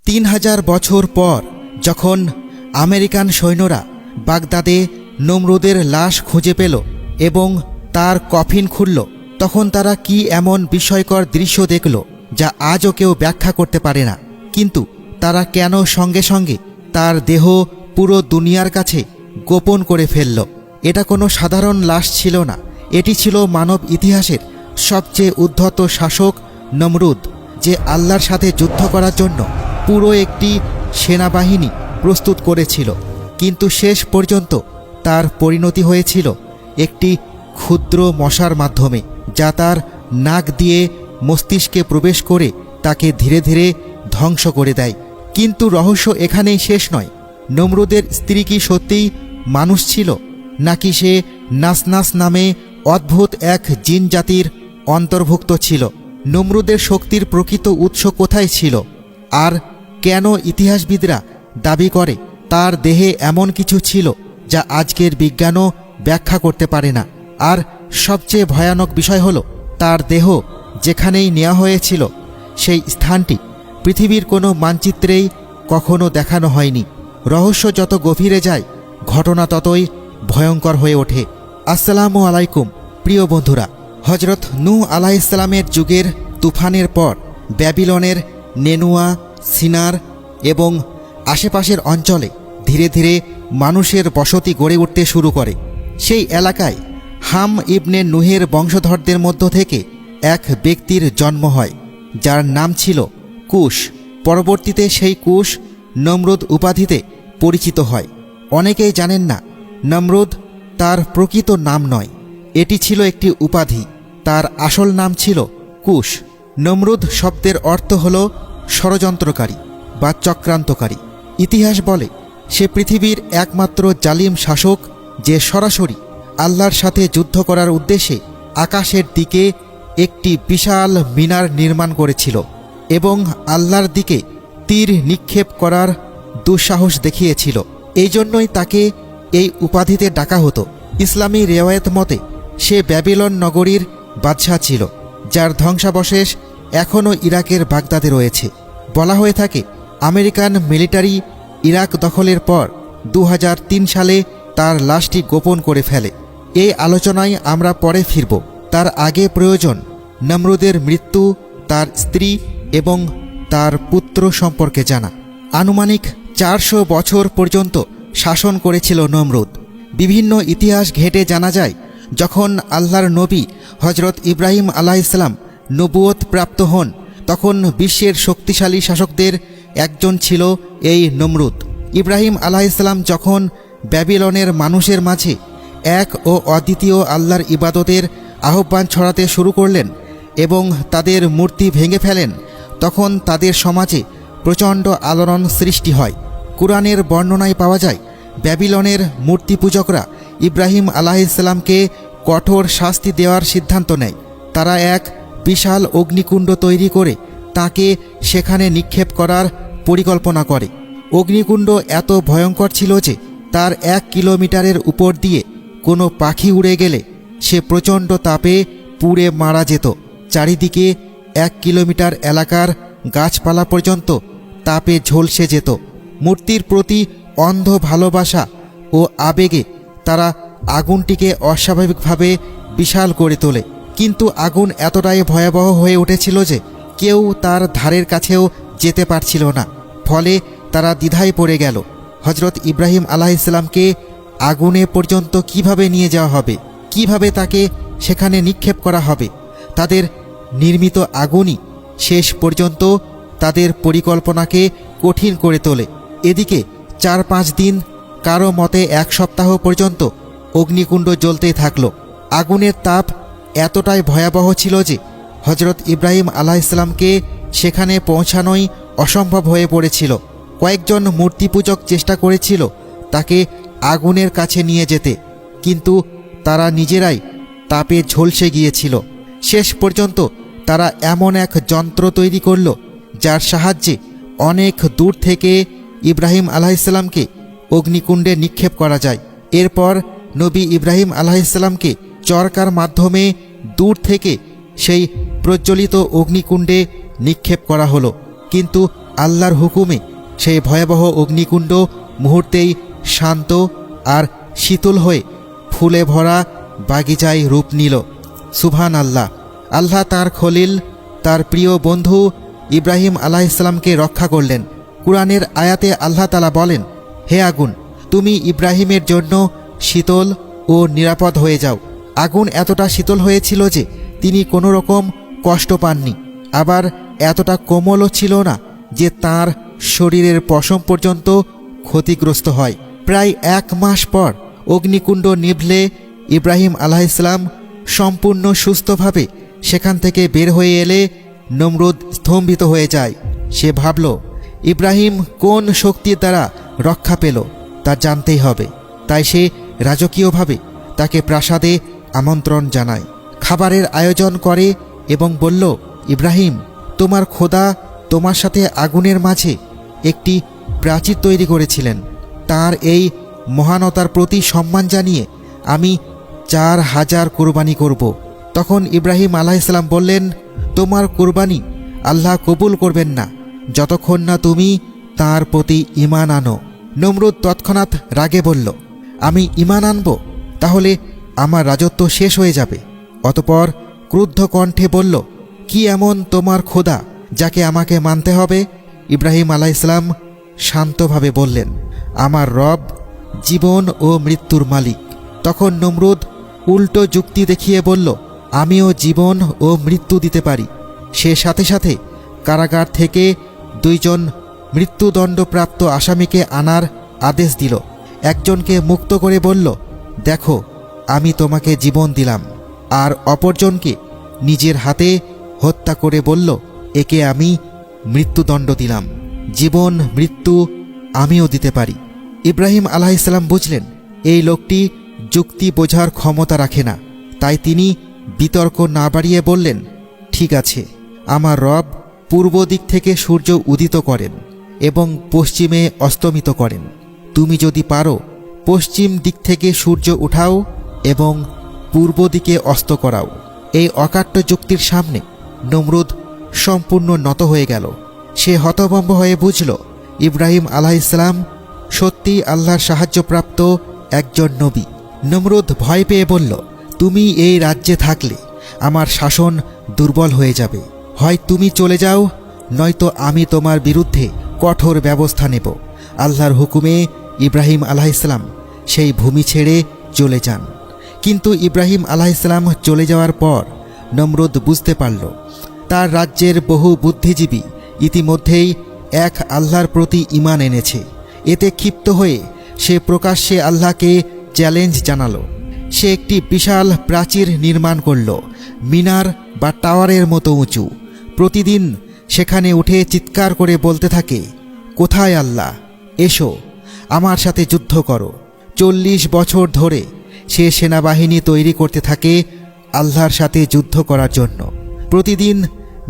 3000 বছর পর যখন আমেরিকান সৈন্যরা বাগদাদে নমরুদের লাশ খুঁজে পেল এবং তার কফিন খুলল, তখন তারা কি এমন বিস্ময়কর দৃশ্য দেখল যা আজও কেউ ব্যাখ্যা করতে পারে না। কিন্তু তারা কেন সঙ্গে সঙ্গে তার দেহ পুরো দুনিয়ার কাছে গোপন করে ফেলল? এটা কোনো সাধারণ লাশ ছিল না, এটি ছিল মানব ইতিহাসের সবচেয়ে উদ্ধত শাসক নমরুদ, যে আল্লাহর সাথে যুদ্ধ করার জন্য পুরো একটি সেনাবাহিনী প্রস্তুত করেছিল। কিন্তু শেষ পর্যন্ত তার পরিণতি হয়েছিল একটি ক্ষুদ্র মশার মাধ্যমে, যা তার নাক দিয়ে মস্তিষ্কে প্রবেশ করে তাকে ধীরে ধীরে ধ্বংস করে দেয়। কিন্তু রহস্য এখানেই শেষ নয়। নমরুদের স্ত্রী কি সত্যিই মানুষ ছিল, নাকি সে নাসনাস নামে অদ্ভুত এক জিন জাতির অন্তর্ভুক্ত ছিল? নমরুদের শক্তির প্রকৃত উৎস কোথায় ছিল? আর কেন ইতিহাসবিদরা দাবি করে তার দেহে এমন কিছু ছিল যা আজকের বিজ্ঞানও ব্যাখ্যা করতে পারে না? আর সবচেয়ে ভয়ানক বিষয় হলো, তার দেহ যেখানেই নেওয়া হয়েছিল সেই স্থানটি পৃথিবীর কোনো মানচিত্রেই কখনো দেখানো হয়নি। রহস্য যত গভীরে যায়, ঘটনা ততই ভয়ঙ্কর হয়ে ওঠে। আসসালামু আলাইকুম প্রিয় বন্ধুরা। হজরত নূহ আলাইহিসসালামের যুগের তুফানের পর ব্যাবিলনের নেনুয়া, সিনার এবং আশেপাশের অঞ্চলে ধীরে ধীরে মানুষের বসতি গড়ে উঠতে শুরু করে। সেই এলাকায় হাম ইবনে নূহের বংশধরদের মধ্য থেকে এক ব্যক্তির জন্ম হয়, যার নাম ছিল কুশ। পরবর্তীতে সেই কুশ নমরুদ উপাধিতে পরিচিত হয়। অনেকেই জানেন না, নমরুদ তার প্রকৃত নাম নয়, এটি ছিল একটি উপাধি। তার আসল নাম ছিল কুশ। নমরুদ শব্দের অর্থ হল ষড়যন্ত্রকারী বা চক্রান্তকারী। ইতিহাস বলে সে পৃথিবীর একমাত্র জালিম শাসক, যে সরাসরি আল্লাহর সাথে যুদ্ধ করার উদ্দেশ্যে আকাশের দিকে একটি বিশাল মিনার নির্মাণ করেছিল এবং আল্লাহর দিকে তীর নিক্ষেপ করার দুঃসাহস দেখিয়েছিল। এই জন্যই তাকে এই উপাধিতে ডাকা হতো। ইসলামী রেওয়ায়েত মতে সে ব্যাবিলন নগরীর বাদশাহ ছিল, যার ধ্বংসাবশেষ এখনও ইরাকের বাগদাদে রয়েছে। বলা হয়ে থাকে আমেরিকান মিলিটারি ইরাক দখলের পর 2003 সালে তার লাশটি গোপন করে ফেলে। এই আলোচনায় আমরা পরে ফিরব। তার আগে প্রয়োজন নমরুদের মৃত্যু, তার স্ত্রী এবং তার পুত্র সম্পর্কে জানা। আনুমানিক 400 বছর পর্যন্ত শাসন করেছিল নমরুদ। বিভিন্ন ইতিহাস ঘেঁটে জানা যায়, যখন আল্লাহর নবী হজরত ইব্রাহিম আলাইহিসসালাম নবুয়ত প্রাপ্ত হন, তখন বিশ্বের শক্তিশালী শাসকদের একজন ছিল এই নমরুদ। ইব্রাহিম আলাইহিসসালাম যখন ব্যাবিলনের মানুষের মাঝে এক ও অদ্বিতীয় আল্লাহর ইবাদতের আহ্বান ছড়াতে শুরু করলেন এবং তাদের মূর্তি ভেঙে ফেলেন, তখন তাদের সমাজে প্রচণ্ড আলোড়ন সৃষ্টি হয়। কুরআনের বর্ণনায় পাওয়া যায়, ব্যাবিলনের মূর্তি পূজকরা ইব্রাহিম আলাইহিসসালামকে কঠোর শাস্তি দেওয়ার সিদ্ধান্ত নেয়। তারা এক বিশাল অগ্নিকুণ্ড তৈরি করে তাকে সেখানে নিক্ষেপ করার পরিকল্পনা করে। অগ্নিকুণ্ড এত ভয়ঙ্কর ছিল যে তার 1 কিলোমিটারের উপর দিয়ে কোনো পাখি উড়ে গেলে সে প্রচণ্ড তাপে পুড়ে মারা যেত। চারিদিকে 1 কিলোমিটার এলাকার গাছপালা পর্যন্ত তাপে ঝলসে যেত। মূর্তির প্রতি অন্ধ ভালোবাসা ও আবেগে তারা আগুনটিকে অস্বাভাবিকভাবে বিশাল করে তোলে। কিন্তু আগুন এতটাই ভয়াবহ হয়ে উঠেছিল যে কেউ তার ধারের কাছেও যেতে পারছিল না। ফলে তারা দ্বিধায় পড়ে গেল, হজরত ইব্রাহিম আলাইহিসসালামকে আগুনে পর্যন্ত কিভাবে নিয়ে যাওয়া হবে, কিভাবে তাকে সেখানে নিক্ষেপ করা হবে। তাদের নির্মিত আগুনই শেষ পর্যন্ত তাদের পরিকল্পনাকে কঠিন করে তোলে। এদিকে 4-5 দিন, কারো মতে 1 সপ্তাহ পর্যন্ত অগ্নিকুণ্ড জ্বলতেই থাকল। আগুনের তাপ এতটাই ভয়াবহ ছিল যে হজরত ইব্রাহিম আলাইহিসসালামকে সেখানে পৌঁছানোই অসম্ভব হয়ে পড়েছিল। কয়েকজন মূর্তি পূজক চেষ্টা করেছিল তাকে আগুনের কাছে নিয়ে যেতে, কিন্তু তারা নিজেরাই তাপে ঝলসে গিয়েছিল। শেষ পর্যন্ত তারা এমন এক যন্ত্র তৈরি করল যার সাহায্যে অনেক দূর থেকে ইব্রাহিম আলাইহিসসালামকে অগ্নিকুণ্ডে নিক্ষেপ করা যায়। এরপর নবী ইব্রাহিম আলাইহিসসালামকে চরকার মাধ্যমে দূর থেকে সেই প্রজ্বলিত অগ্নিকুণ্ডে নিক্ষেপ করা হলো। কিন্তু আল্লাহর হুকুমে সেই ভয়াবহ অগ্নিকুণ্ড মুহূর্তেই শান্ত আর শীতল হয়ে ফুলে ভরা বাগিচায় রূপ নিল। সুবহান আল্লাহ। আল্লাহ তার খলিল, তার প্রিয় বন্ধু ইব্রাহিম আলাইহিসসালামকে রক্ষা করলেন। কুরআনের আয়াতে আল্লাহ তাআলা বলেন, হে আগুন, তুমি ইব্রাহিমের জন্য শীতল ও নিরাপদ হয়ে যাও। আগুন এতটা শীতল হয়েছিল যে তিনি কোনো রকম কষ্ট পাননি, আবার এতটা কোমলও ছিল না যে তার শরীরের পশম পর্যন্ত ক্ষতিগ্রস্ত হয়। প্রায় 1 মাস পর অগ্নিকুণ্ড নিভলে ইব্রাহিম আলাইহিসসালাম সম্পূর্ণ সুস্থভাবে সেখান থেকে বের হয়ে এলে নমরুদ স্তম্ভিত হয়ে যায়। সে ভাবল, ইব্রাহিম কোন শক্তির দ্বারা রক্ষা পেল তা জানতেই হবে। তাই সে রাজকীয়ভাবে তাকে প্রাসাদে আমন্ত্রণ জানায়, খাবারের আয়োজন করে এবং বলল, ইব্রাহিম, তোমার খোদা তোমার সাথে আগুনের মাঝে একটি প্রাচীর তৈরি করেছিলেন। তার এই মহানতার প্রতি সম্মান জানিয়ে আমি 4000 কোরবানি করব। তখন ইব্রাহিম আলাইহিসসালাম বললেন, তোমার কোরবানি আল্লাহ কবুল করবেন না যতক্ষণ না তুমি তার প্রতি ঈমান আনো। নমরুদ তৎক্ষণাৎ রাগে বলল, আমি ঈমান আনব? তাহলে আমার রাজত্ব শেষ হয়ে যাবে। অতঃপর ক্রুদ্ধ কণ্ঠে বলল, কি এমন তোমার খোদা যাকে আমাকে মানতে হবে? ইব্রাহিম আলাইহিসসালাম শান্তভাবে বললেন, আমার রব জীবন ও মৃত্যুর মালিক। তখন নমরুদ উল্টো যুক্তি দেখিয়ে বলল, আমিও জীবন ও মৃত্যু দিতে পারি। সে সাথে সাথে কারাগার থেকে 2 জন মৃত্যুদণ্ডপ্রাপ্ত আসামিকে আনার আদেশ দিল। একজনকে মুক্ত করে বলল, দেখো, আমি তোমাকে জীবন দিলাম। আর অপরজনকে নিজের হাতে হত্যা করে বলল, একে আমি মৃত্যুদণ্ড দিলাম। জীবন মৃত্যু আমিও দিতে পারি। ইব্রাহিম আলাইহিসসালাম বুঝলেন এই লোকটি যুক্তি বোঝার ক্ষমতা রাখে না, তাই তিনি বিতর্ক না বাড়িয়ে বললেন, ঠিক আছে, আমার রব পূর্ব দিক থেকে সূর্য উদিত করেন এবং পশ্চিমে অস্তমিত করেন। তুমি যদি পারো পশ্চিম দিক থেকে সূর্য উঠাও এবং পূর্ব দিকে অস্ত করাও। এই অকাট্য যুক্তির সামনে নমরুদ সম্পূর্ণ নত হয়ে গেল। সে হতভম্ব হয়ে বুঝল ইব্রাহিম আলাইহিসসালাম সত্যি আল্লাহর সাহায্যপ্রাপ্ত একজন নবী। নমরুদ ভয় পেয়ে বলল, তুমি এই রাজ্যে থাকলে আমার শাসন দুর্বল হয়ে যাবে। হয় তুমি চলে যাও, নয়তো আমি তোমার বিরুদ্ধে কঠোর ব্যবস্থা নেব। আল্লাহর হুকুমে ইব্রাহিম আলাইহিসসালাম সেই ভূমি ছেড়ে চলে যান। কিন্তু ইব্রাহিম আলাইহিসসালাম চলে যাওয়ার পর নমরুদ বুঝতে পারল তার রাজ্যের বহু বুদ্ধিজীবী ইতিমধ্যেই এক আল্লাহর প্রতি ঈমান এনেছে। এতে ক্ষিপ্ত হয়ে সে প্রকাশ্যে আল্লাহকে চ্যালেঞ্জ জানালো। সে একটি বিশাল প্রাচীর নির্মাণ করল, মিনার বা টাওয়ারের মতো উঁচু। প্রতিদিন সেখানে উঠে চিৎকার করে বলতে থাকে, কোথায় আল্লাহ? এসো, আমার সাথে যুদ্ধ করো। 40 বছর ধরে সে সেনাবাহিনী তৈরি করতে থাকে আল্লাহর সাথে যুদ্ধ করার জন্য। প্রতিদিন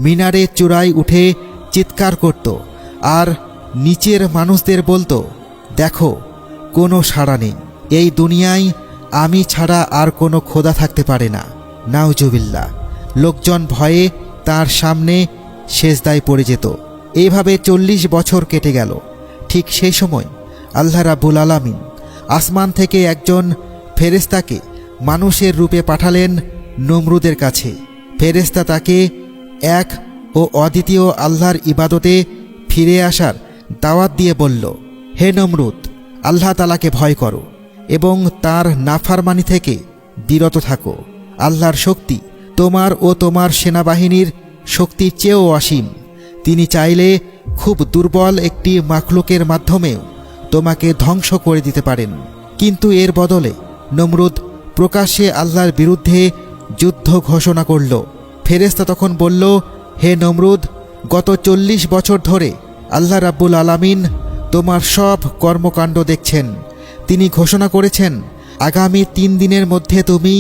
মিনারের চূড়ায় উঠে চিৎকার করত আর নিচের মানুষদের বলতো, দেখো, কোনো সাড়া নেই। এই দুনিয়ায় আমি ছাড়া আর কোনো খোদা থাকতে পারে না। নাউজুবিল্লাহ। লোকজন ভয়ে তার সামনে সেজদায় পড়ে যেত। এইভাবে 40 বছর কেটে গেল। ঠিক সেই সময় আল্লাহ রাব্বুল আলামিন আসমান থেকে একজন ফেরেশতাকে মানুষের রূপে পাঠালেন নমরুদের কাছে। ফেরেশতা তাকে এক ও অদ্বিতীয় আল্লাহর ইবাদতে ফিরে আসার দাওয়াত দিয়ে বলল, হে নমরুদ, আল্লাহ তাআলাকে ভয় করো এবং তার নাফরমানি থেকে বিরত থাকো। আল্লাহর শক্তি তোমার ও তোমার সেনাবাহিনীর শক্তির চেয়েও অসীম। তিনি চাইলে খুব দুর্বল একটি মাখলুকের মাধ্যমেও তোমাকে ধ্বংস করে দিতে পারেন। কিন্তু এর বদলে নমরুদ প্রকাশ্যে আল্লাহর বিরুদ্ধে যুদ্ধ ঘোষণা করল। ফেরেশতা তখন বলল, হে নমরুদ, গত 40 বছর ধরে আল্লাহ রাব্বুল আলামিন তোমার সব কর্মকাণ্ড দেখছেন। তিনি ঘোষণা করেছেন, আগামী 3 দিনের মধ্যে তুমি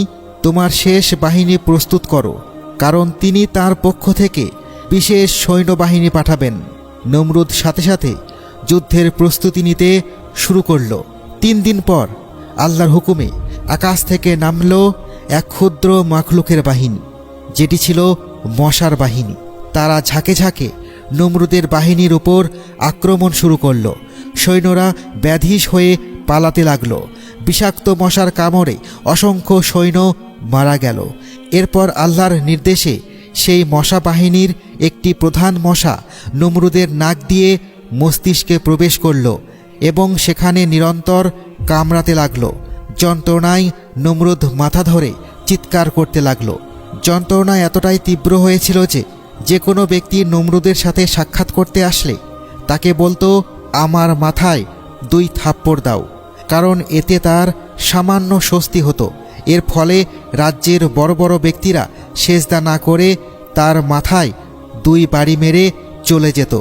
তোমার শেষ বাহিনী প্রস্তুত করো, কারণ তিনি তার পক্ষ থেকে বিশেষ সৈন্যবাহিনী পাঠাবেন। নমরুদ সাথে সাথে যুদ্ধের প্রস্তুতি নিতে শুরু করল। 3 দিন পর আল্লাহর হুকুমে আকাশ থেকে নামল এক ক্ষুদ্র মাখলুকের বাহিনী, যেটি ছিল মশার বাহিনী। তারা ঝাঁকে ঝাঁকে নমরুদের বাহিনীর উপর আক্রমণ শুরু করল। সৈন্যরা ব্যাধিস হয়ে পালাতে লাগল। বিষাক্ত মশার কামড়ে অসংখ্য সৈন্য মারা গেল। এরপর আল্লাহর নির্দেশে সেই মশা বাহিনীর একটি প্রধান মশা নমরুদের নাক দিয়ে মস্তিষ্কে প্রবেশ করল এবং সেখানে নিরন্তর কামড়াতে লাগল। যন্ত্রণায় নমরুদ মাথা ধরে চিৎকার করতে লাগল। যন্ত্রণা এতটাই তীব্র হয়েছিল যে কোনো ব্যক্তি নমরুদের সাথে সাক্ষাৎ করতে আসলে তাকে বলতো, আমার মাথায় 2 থাপ্পড় দাও, কারণ এতে তার সামান্য স্বস্তি হতো। এর ফলে রাজ্যের বড় বড় ব্যক্তিরা সেজদা না করে তার মাথায় 2 বাড়ি মেরে চলে যেত,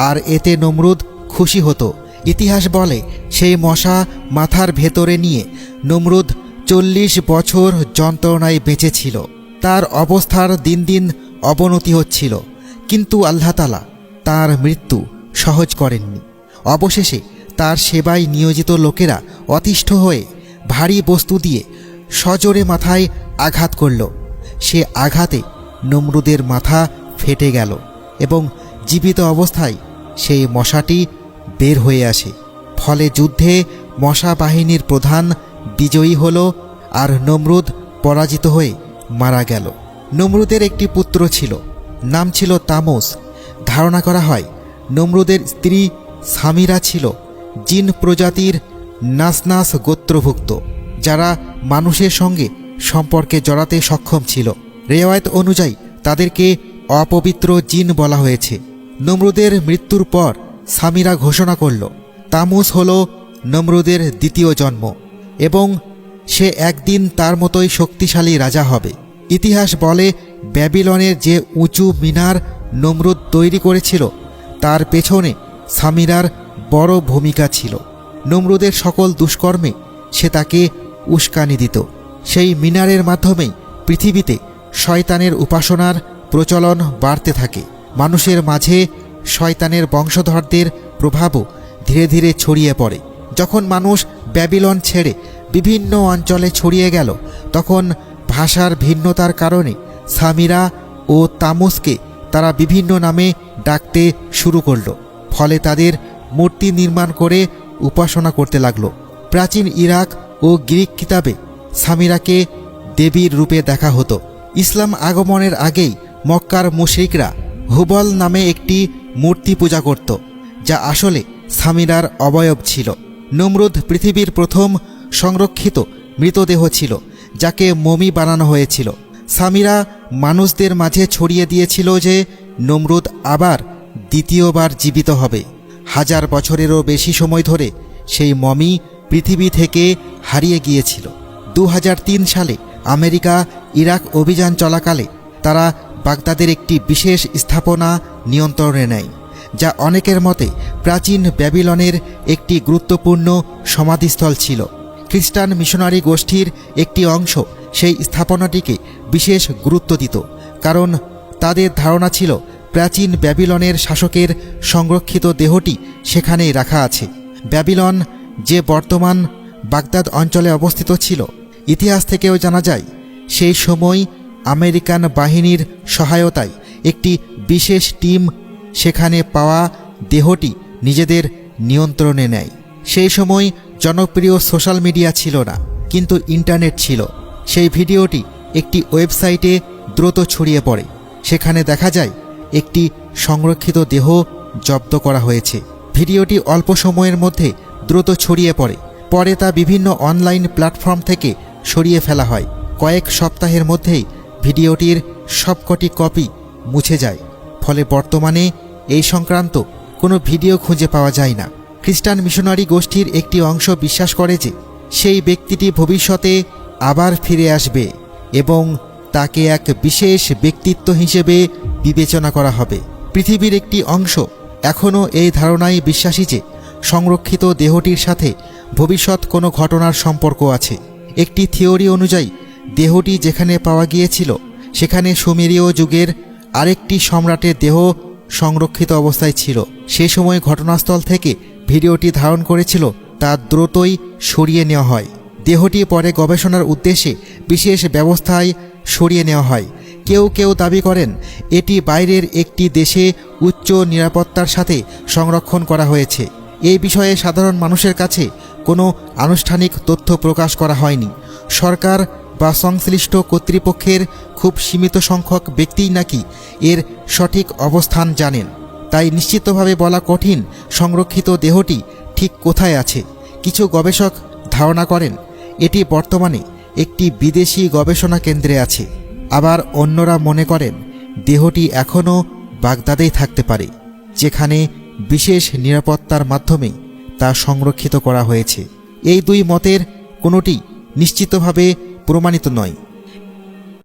আর এতে নমরুদ খুশি হতো। ইতিহাস বলে সেই মশা মাথার ভেতরে নিয়ে নমরুদ 40 বছর যন্ত্রণায় বেঁচেছিল। তার অবস্থার দিন দিন অবনতি হচ্ছিল, কিন্তু আল্লাহ তাআলা তার মৃত্যু সহজ করেননি। অবশেষে তার সেবায় নিয়োজিত লোকেরা অতিষ্ঠ হয়ে ভারী বস্তু দিয়ে সজোরে মাথায় আঘাত করল। সে আঘাতে নমরুদের মাথা ফেটে গেল এবং জীবিত অবস্থায় সেই মশাটি বের হয়ে আসে। ফলে যুদ্ধে মশা বাহিনীর প্রধান বিজয়ী হল আর নমরুদ পরাজিত হয়ে মারা গেল। নমরুদের একটি পুত্র ছিল, নাম ছিল তামুস। ধারণা করা হয় নমরুদের স্ত্রী সামিরা ছিল জিন প্রজাতির নাসনাস গোত্রভুক্ত, যারা মানুষের সঙ্গে সম্পর্কে জড়াতে সক্ষম ছিল। রেওয়ায়েত অনুযায়ী তাদেরকে অপবিত্র জিন বলা হয়েছে। নমরুদের মৃত্যুর পর সামিরা ঘোষণা করল, তামুস হল নমরুদের দ্বিতীয় জন্ম এবং সে একদিন তার মতোই শক্তিশালী রাজা হবে। ইতিহাস বলে ব্যাবিলনের যে উঁচু মিনার নমরুদ তৈরি করেছিল তার পেছনে সামিরার বড় ভূমিকা ছিল। নমরুদের সকল দুষ্কর্মে সে তাকে উস্কানি দিত। সেই মিনারের মাধ্যমেই পৃথিবীতে শয়তানের উপাসনার প্রচলন বাড়তে থাকে। মানুষের মাঝে শয়তানের বংশধরদের প্রভাবও ধীরে ধীরে ছড়িয়ে পড়ে। যখন মানুষ ব্যাবিলন ছেড়ে বিভিন্ন অঞ্চলে ছড়িয়ে গেল, তখন ভাষার ভিন্নতার কারণে সামিরা ও তামুসকে তারা বিভিন্ন নামে ডাকতে শুরু করল। ফলে তাদের মূর্তি নির্মাণ করে উপাসনা করতে লাগল। প্রাচীন ইরাক ও গ্রিক কিতাবে সামিরাকে দেবীর রূপে দেখা হতো। ইসলাম আগমনের আগেই মক্কার মুশরিকরা হুবল নামে একটি মূর্তি পূজা করত, যা আসলে সামিরার অবয়ব ছিল। নমরুদ পৃথিবীর প্রথম সংরক্ষিত মৃতদেহ ছিল, যাকে মমি বানানো হয়েছিল। সামিরা মানুষদের মাঝে ছড়িয়ে দিয়েছিল যে নমরুদ আবার দ্বিতীয়বার জীবিত হবে। 1000 বছরেরও বেশি সময় ধরে সেই মমি পৃথিবী থেকে হারিয়ে গিয়েছিল। 2003 সালে আমেরিকা ইরাক অভিযান চলাকালে তারা বাগদাদের একটি বিশেষ স্থাপনা নিয়ন্ত্রণে নেয়, যা অনেকের মতে প্রাচীন ব্যাবিলনের একটি গুরুত্বপূর্ণ সমাধিস্থল ছিল। খ্রিস্টান মিশনারি গোষ্ঠীর একটি অংশ সেই স্থাপনাটিকে বিশেষ গুরুত্ব দিত, কারণ তাদের ধারণা ছিল প্রাচীন ব্যাবিলনের শাসকের সংরক্ষিত দেহটি সেখানেই রাখা আছে। ব্যাবিলন যে বর্তমান বাগদাদ অঞ্চলে অবস্থিত ছিল, ইতিহাস থেকেও জানা যায় সেই সময় আমেরিকান বাহিনীর সহায়তায় একটি বিশেষ টিম সেখানে পাওয়া দেহটি নিজেদের নিয়ন্ত্রণে নেয়। সেই সময় জনপ্রিয় সোশ্যাল মিডিয়া ছিল না, কিন্তু ইন্টারনেট ছিল। সেই ভিডিওটি একটি ওয়েবসাইটে দ্রুত ছড়িয়ে পড়ে। সেখানে দেখা যায় একটি সংরক্ষিত দেহ জব্দ করা হয়েছে। ভিডিওটি অল্প সময়ের মধ্যে দ্রুত ছড়িয়ে পড়ে। পরে তা বিভিন্ন অনলাইন প্ল্যাটফর্ম থেকে সরিয়ে ফেলা হয়। কয়েক সপ্তাহের মধ্যেই ভিডিওটির সবকটি কপি মুছে যায়। ফলে বর্তমানে এই সংক্রান্ত কোনো ভিডিও খুঁজে পাওয়া যায় না। খ্রিস্টান মিশনারি গোষ্ঠীর একটি অংশ বিশ্বাস করে যে সেই ব্যক্তিটি ভবিষ্যতে আবার ফিরে আসবে এবং তাকে এক বিশেষ ব্যক্তিত্ব হিসেবে বিবেচনা করা হবে। পৃথিবীর একটি অংশ এখনও এই ধারণায় বিশ্বাসী যে সংরক্ষিত দেহটির সাথে ভবিষ্যৎ কোনো ঘটনার সম্পর্ক আছে। একটি থিওরি অনুযায়ী দেহটি যেখানে পাওয়া গিয়েছিল সেখানে সুমেরীয় যুগের আরেকটি সম্রাটের দেহ সংরক্ষিত অবস্থায় ছিল। সে সময় ঘটনাস্থল থেকে ভিডিওটি ধারণ করেছিল তা দ্রুতই সরিয়ে নেওয়া হয়। দেহটি পরে গবেষণার উদ্দেশ্যে বিশেষ ব্যবস্থায় সরিয়ে নেওয়া হয়, কেউ কেউ দাবি করেন এটি বাইরের একটি দেশে উচ্চ নিরাপত্তার সাথে সংরক্ষণ করা হয়েছে। এই বিষয়ে সাধারণ মানুষের কাছে কোনো আনুষ্ঠানিক তথ্য প্রকাশ করা হয়নি। সরকার বা সংশ্লিষ্ট কর্তৃপক্ষের খুব সীমিত সংখ্যক ব্যক্তিই নাকি এর সঠিক অবস্থান জানেন। তাই নিশ্চিতভাবে বলা কঠিন সংরক্ষিত দেহটি ঠিক কোথায় আছে। কিছু গবেষক ধারণা করেন এটি বর্তমানে একটি বিদেশি গবেষণা কেন্দ্রে আছে। আবার অন্যরা মনে করেন দেহটি এখনও বাগদাদেই থাকতে পারে, যেখানে বিশেষ নিরাপত্তার মাধ্যমে তা সংরক্ষিত করা হয়েছে। এই দুই মতের কোনোটি নিশ্চিতভাবে প্রমাণিত নয়।